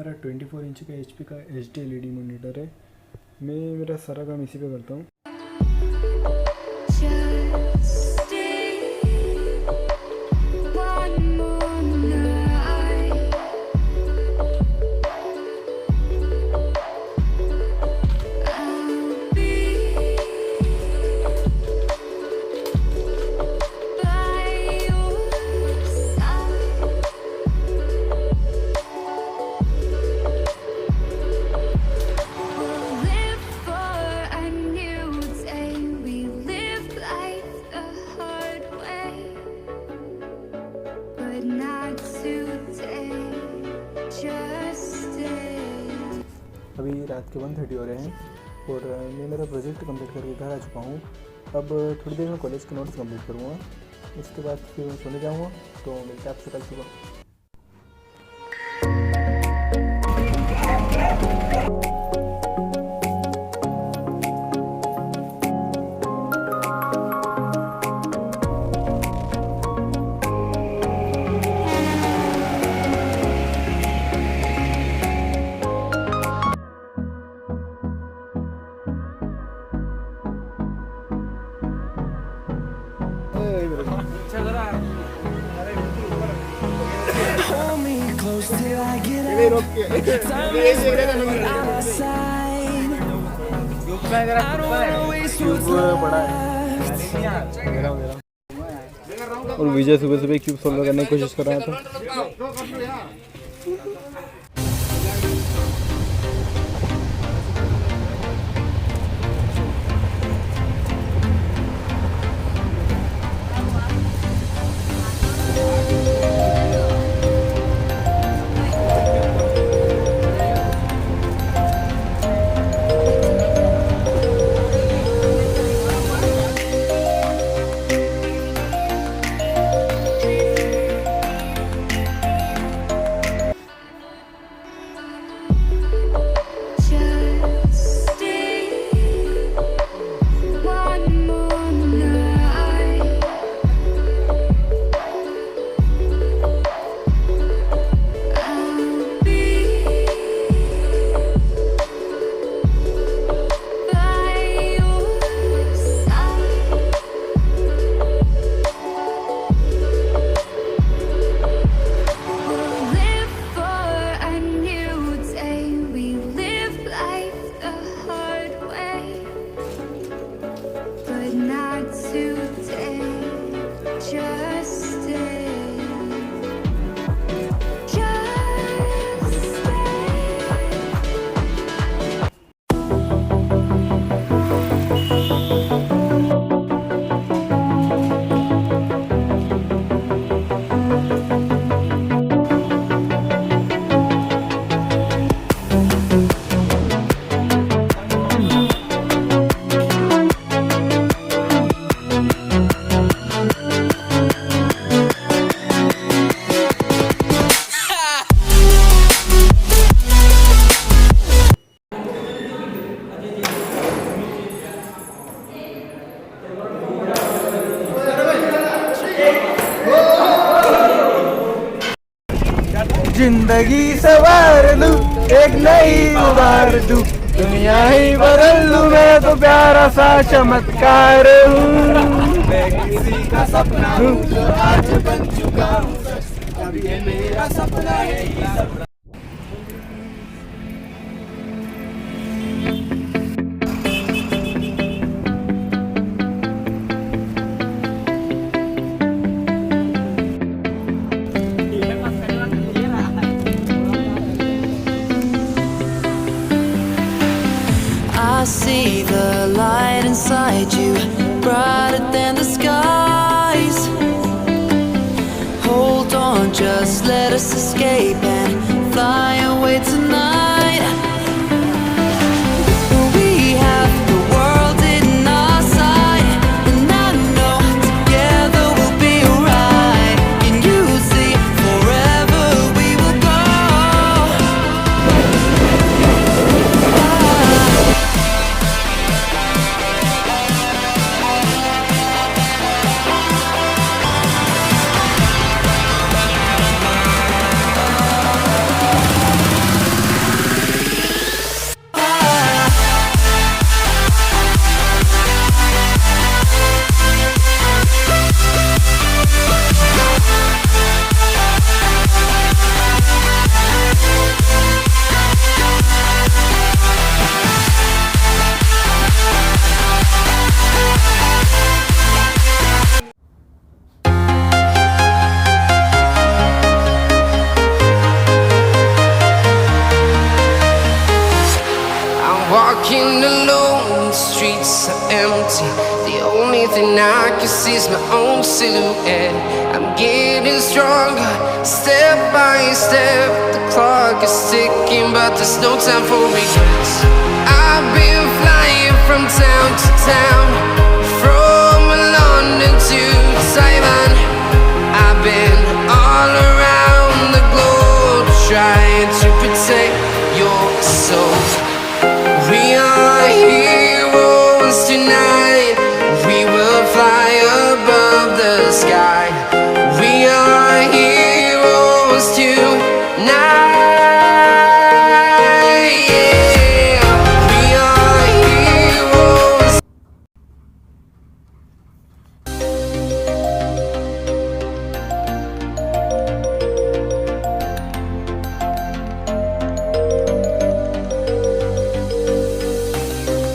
मेरा 24 इंच का HP का HD LED मॉनिटर है। मैं मेरा सारा काम इसी पे करता हूँ। अभी रात के 1:30 हो रहे हैं और मैं मेरा प्रोजेक्ट कंप्लीट करके घर आ चुका हूँ। अब थोड़ी देर में कॉलेज के नोट्स कंप्लीट करूँगा, उसके बाद फिर मैं सोने जाऊँगा। तो मिलते हैं आपसे कल सुबह। और विजय सुबह सुबह क्यूब सोल्व करने की कोशिश कर रहा था। जिंदगी सवार लूं, एक नई उबार दूं, दुनिया ही बदल लूं, मैं तो प्यारा सा चमत्कार हूँ। मैं किसी का सपना हूँ जो आज बन चुका हूँ, अब ये मेरा सपना है, ये सपना। I see the light inside you, brighter than the skies. Hold on, just let us escape and fly away tonight. We have the world in our sight, and I know together we'll be alright. Can you see forever we will go? empty. The only thing I can see is my own silhouette. I'm getting stronger, step by step. The clock is ticking, but there's no time for regrets. I've been flying from town to town, from London to Taiwan.